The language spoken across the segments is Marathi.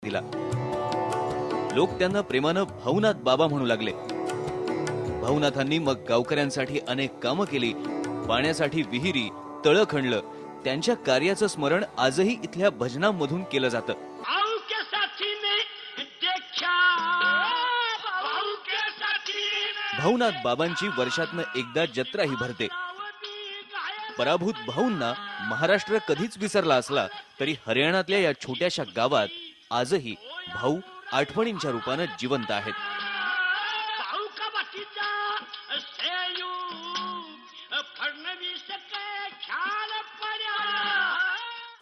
दिला। लोक त्यांना प्रेमानं भाऊनाथ बाबा म्हणू लागले। भाऊनाथांनी मग गावकऱ्यांसाठी अनेक कामं केली, पाण्यासाठी विहिरी, तळं खणलं। त्यांच्या कार्याचं स्मरण आजही इथल्या भजनांमधून केलं जातं। भाऊनाथ बाबांची वर्षातनं एकदा जत्राही भरते। पराभूत भाऊंना महाराष्ट्र कधीच विसरला असला तरी हरियाणातल्या या छोट्याशा गावात आजही भाऊ आठवणींच्या रूपानं जिवंत आहेत।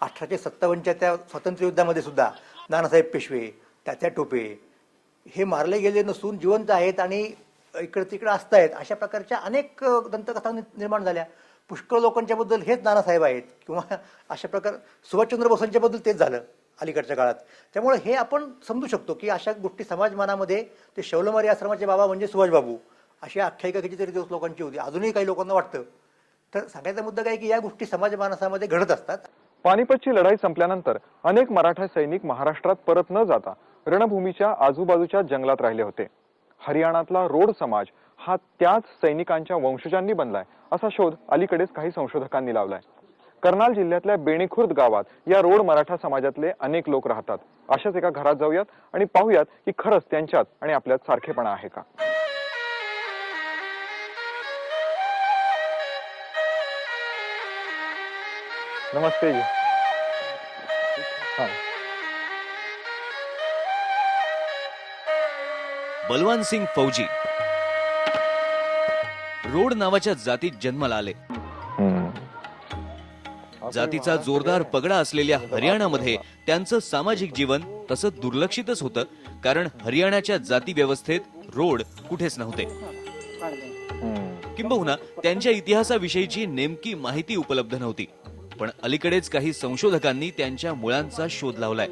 1857च्या त्या स्वातंत्र्य युद्धामध्ये सुद्धा नानासाहेब पेशवे, तात्या टोपे हे मारले गेले नसून जिवंत आहेत आणि इकडे तिकडे असतायत। अशा प्रकारच्या अनेक दंतकथा निर्माण झाल्या। पुष्कळ लोकांच्या बद्दल हेच नानासाहेब आहेत किंवा अशा प्रकार सुभाषचंद्र बोसांच्या बद्दल तेच झालं अलीकडच्या काळात। त्यामुळे हे आपण समजू शकतो की अशा गोष्टी समाजमानामध्ये ते शौलमारी आश्रमाचे बाबा म्हणजे सुभाषबाबू अशी आख्यायिका कितीतरी दिवस लोकांची होती, अजूनही काही लोकांना वाटतं। तर सांगायचा मुद्दा काय की या गोष्टी समाजमानसामध्ये घडत असतात। पानिपतची लढाई संपल्यानंतर अनेक मराठा सैनिक महाराष्ट्रात परत न जाता रणभूमीच्या आजूबाजूच्या जंगलात राहिले होते। हरियाणातला रोड समाज हा त्याच सैनिकांच्या वंशजांनी बनलाय असा शोध अलीकडेच काही संशोधकांनी लावलाय। कर्नाल जिल्ह्यातल्या बेणीखुर्द गावात या रोड मराठा समाजातले अनेक लोक राहतात। अशाच एका घरात जाऊयात आणि पाहूयात की खरंच त्यांच्यात आणि आपल्यात सारखेपणा आहे का। नमस्ते जी। बलवान सिंग फौजी रोड नावाच्या जातीत जन्माला आले। जातीचा जोरदार पगडा असलेल्या हरियाणामध्ये त्यांचं सामाजिक जीवन तसं दुर्लक्षितच होतं, कारण हरियाणाच्या जाती व्यवस्थेत रोड कुठेच नव्हते। किंबहुना त्यांच्या इतिहासाविषयीची नेमकी माहिती उपलब्ध नव्हती। पण अलीकडेच काही संशोधकांनी त्यांच्या मुळांचा शोध लावलाय।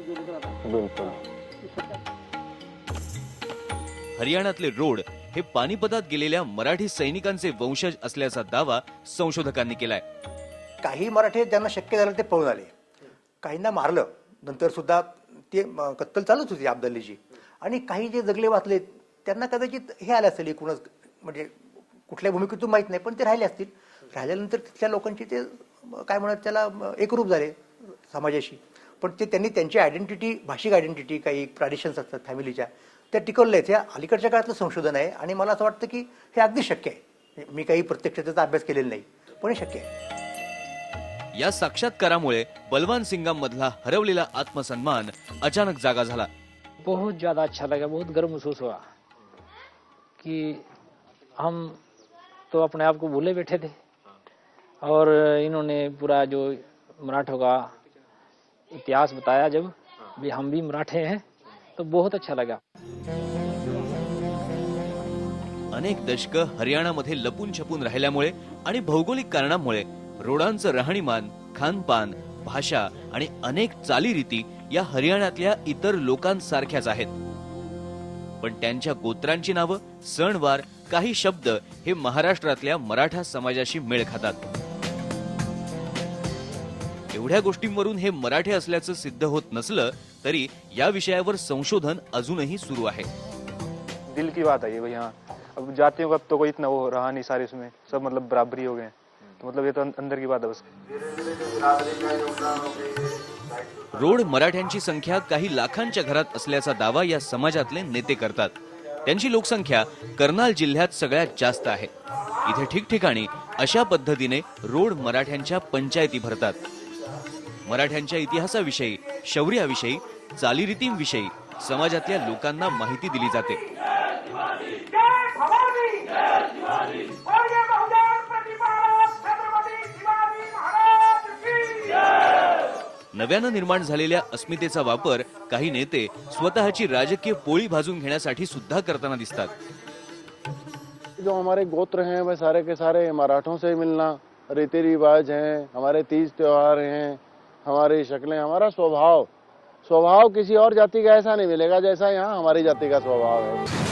हरियाणातले रोड हे पानिपतात गेलेल्या मराठी सैनिकांचे वंशज असल्याचा दावा संशोधकांनी केलाय। काही मराठी ज्यांना शक्य झालं ते पळून आले, काहींना मारलं, नंतर सुद्धा ते कत्तल चालूच होती अब्दालीची। आणि काही जे जगले वाचले त्यांना कदाचित हे आले असेल एकूणच, म्हणजे कुठल्या भूमिकेतून माहीत नाही, पण ते राहिले असतील। राहिल्यानंतर तिथल्या लोकांची ते काय म्हणत त्याला एकरूप झाले समाजाशी। पण ते त्यांनी त्यांची आयडेंटिटी, भाषिक आयडेंटिटी, काही ट्रॅडिशन्स असतात फॅमिलीच्या, त्या टिकवल्या आहेत। हे अलीकडच्या काळातलं संशोधन आहे आणि मला असं वाटतं की हे अगदी शक्य आहे। मी काही प्रत्यक्ष त्याचा अभ्यास केलेला नाही, पण हे शक्य आहे। या साक्षात्कारामुळे बलवान सिंगांमधला हरवलेला आत्मसन्मान अचानक जागा झाला। बहुत ज्यादा अच्छा लगा, बहुत गर्व महसूस हुआ कि हम तो अपने आप को भूले बैठे थे और इन्होंने पूरा जो मराठों का इतिहास बताया, जब भी हम भी मराठे हैं, तो बहुत अच्छा लगा। अनेक दशकं हरियाणामध्ये लपून छपून राहिल्यामुळे आणि भौगोलिक कारणांमुळे रोडांचं राहणीमान, खानपान, भाषा आणि अनेक चालीरीती या हरियाणातल्या इतर लोकांसारख्याच आहेत। पण त्यांच्या गोत्रांची नावं, सणवार, काही शब्द हे महाराष्ट्रातल्या मराठा समाजाशी मेळ खातात। एवढ्या गोष्टींवरून हे मराठे असल्याचं सिद्ध होत नसलं तरी या विषयावर संशोधन अजूनही सुरू आहे। दिल की बात है ये भाई। हाँ, अब जातियों का तो कोई इतना वो रहा नहीं, सारे उसमें सब मतलब बराबरी हो गए। तो मतलब ये तो अंदर की बात है बस। रोड मराठ्यांची संख्या काही लाखांच्या घरात असल्याचा दावा या समाजातले नेते करतात। त्यांची लोकसंख्या कर्नाल जिल्ह्यात सगळ्यात जास्त आहे। इथे ठिकठिकाणी अशा पद्धतीने रोड मराठ्यांच्या पंचायती भरतात। मराठ्यांच्या इतिहासाविषयी, शौर्याविषयी, चालीरीतींविषयी समाजातल्या लोकांना माहिती दिली जाते। नव्यानं निर्माण झालेल्या अस्मितेचा वापर काही नेते स्वतःची राजकीय पोळी भाजून घेण्यासाठी सुद्धा करताना दिसतात। जो हमारे गोत्र हैं वह सारे के सारे मराठों से मिलना, रीति रिवाज हैं, हमारे तीज त्योहार हैं, हमारी शक्लें, हमारा स्वभाव किसी और जाति का ऐसा नहीं मिलेगा जैसा यहाँ हमारी जाति का स्वभाव है।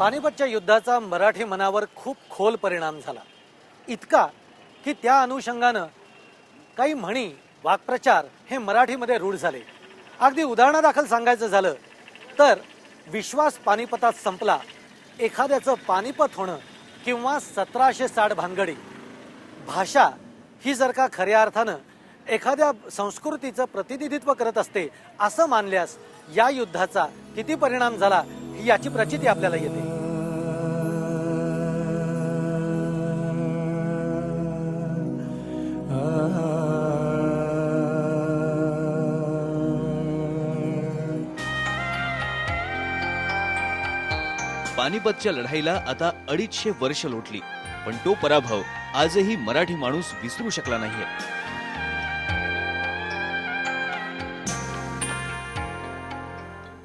पानिपतच्या युद्धाचा मराठी मनावर खूप खोल परिणाम झाला, इतका की त्या अनुषंगानं काही म्हणी, वाक्प्रचार हे मराठीमध्ये रूढ झाले. अगदी उदाहरणादाखल सांगायचं झालं तर विश्वास पानिपतात संपला, एखाद्याचं पानिपत होणं किंवा 1760 भानगडी. भाषा ही जर का खऱ्या अर्थानं एखाद्या संस्कृतीचं प्रतिनिधित्व करत असते असं मानल्यास या युद्धाचा किती परिणाम झाला याची प्रचिती आपल्याला येते. पानिपतच्या लढाईला आता 250 वर्ष लोटली, पण तो पराभव आजही मराठी माणूस विसरू शकला नाहीये.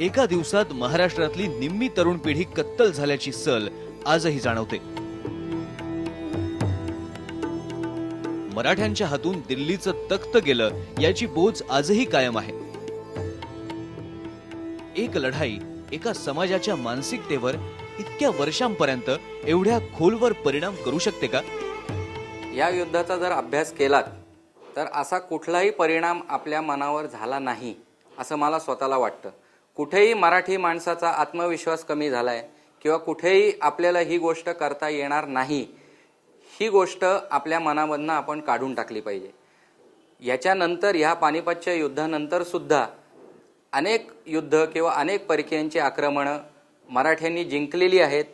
एका दिवसात महाराष्ट्रातली निम्मी तरुण पिढी कत्तल झाल्याची सल आजही जाणवते. मराठ्यांच्या हातून दिल्लीचं तख्त गेलं याची बोच आजही कायम आहे. एक लढाई एका समाजाच्या मानसिकतेवर इतक्या वर्षांपर्यंत एवढ्या खोलवर परिणाम करू शकते का? या युद्धाचा जर अभ्यास केलात तर असा कुठलाही परिणाम आपल्या मनावर झाला नाही असं मला स्वतःला वाटतं. कुठेही मराठी माणसाचा आत्मविश्वास कमी झालाय किंवा कुठेही आपल्याला ही गोष्ट करता येणार नाही, ही गोष्ट आपल्या मनामधनं आपण काढून टाकली पाहिजे. याच्यानंतर ह्या पानिपतच्या युद्धानंतर सुद्धा अनेक युद्ध किंवा अनेक परकीयांची आक्रमणं मराठ्यांनी जिंकलेली आहेत.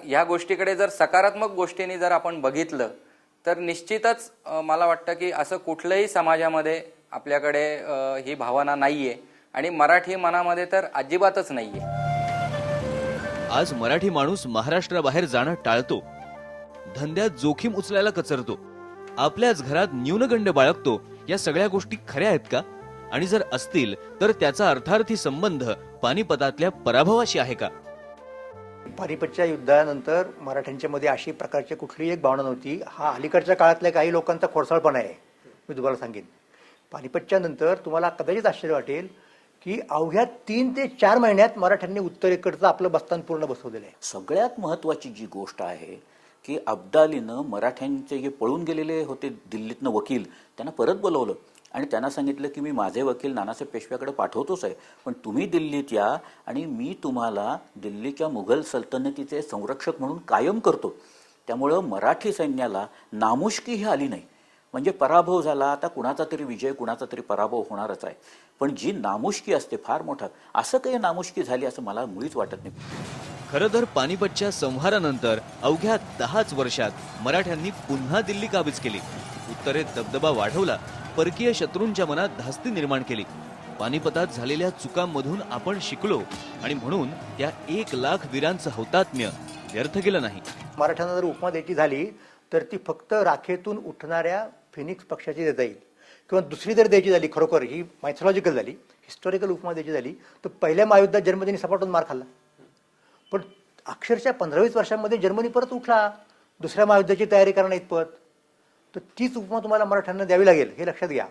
या गोष्टीकडे जर सकारात्मक गोष्टींनी जर आपण बघितलं तर निश्चितच मला वाटतं की असं कुठल्याही समाजामध्ये आपल्याकडे ही भावना नाहीये आणि मराठी मनामध्ये तर अजिबातच नाहीये. आज मराठी माणूस महाराष्ट्राबाहेर जाणं टाळतो, धंद्यात जोखीम उचलायला कचरतो, आपल्याच घरात न्यूनगंड बाळगतो. या सगळ्या गोष्टी खऱ्या आहेत का? आणि जर असतील तर त्याचा अर्थार्थी संबंध पानिपतातल्या पराभवाशी आहे का? पानिपतच्या युद्धानंतर मराठ्यांच्या मध्ये अशी प्रकारची कुठलीही एक भावना नव्हती. हा अलीकडच्या काळातल्या काही लोकांचा खोडसाळपणा आहे. मी तुम्हाला सांगेन, पानिपतच्या नंतर तुम्हाला कदाचित आश्चर्य वाटेल की अवघ्या 3 ते 4 महिन्यात मराठ्यांनी उत्तरेकडचं आपलं बस्तान पूर्ण बसवलेलं आहे. सगळ्यात महत्वाची जी गोष्ट आहे की अब्दालीनं मराठ्यांचे जे पळून गेलेले होते दिल्लीतनं वकील, त्यांना परत बोलवलं आणि त्यांना सांगितलं की मी माझे वकील नानासाहेब पेशव्याकडे पाठवतोच आहे, पण तुम्ही दिल्लीत या आणि मी तुम्हाला दिल्लीच्या मुघल सल्तनतीचे संरक्षक म्हणून कायम करतो. त्यामुळं मराठी सैन्याला नामुष्की ही आली नाही. म्हणजे पराभव झाला, आता कुणाचा तरी विजय कुणाचा तरी पराभव होणारच आहे, पण जी नामुष्की असते फार मोठा, असं काही नामुष्की झाली असं मला मुळीच वाटत नाही. खरं तर पानिपतच्या संहारानंतर अवघ्या 10च वर्षात मराठ्यांनी पुन्हा दिल्ली काबीज केली, उत्तरेत दबदबा वाढवला, परकीय शत्रूंच्या मनात धास्ती निर्माण केली. पानिपतात झालेल्या चुकांमधून आपण शिकलो आणि म्हणून त्या 1 लाख वीरांचं हौतात्म्य व्यर्थ गेलं नाही. मराठ्यांना जर उपमा द्यायची झाली तर ती फक्त राखेतून उठणाऱ्या फिनिक्स पक्षाची देता येईल, किंवा दुसरी जर द्यायची झाली, खरोखर ही मायथॉलॉजिकल झाली, हिस्टॉरिकल उपमा द्यायची झाली, तर पहिल्या महायुद्धात जर्मनीने सपाटून मार खाल्ला, पण अक्षरशः 15-20 वर्षांमध्ये जर्मनी परत उठला दुसऱ्या महायुद्धाची तयारी करण्या इतपत. तर तीच उपमा तुम्हाला मराठ्यांना द्यावी लागेल, हे लक्षात घ्या.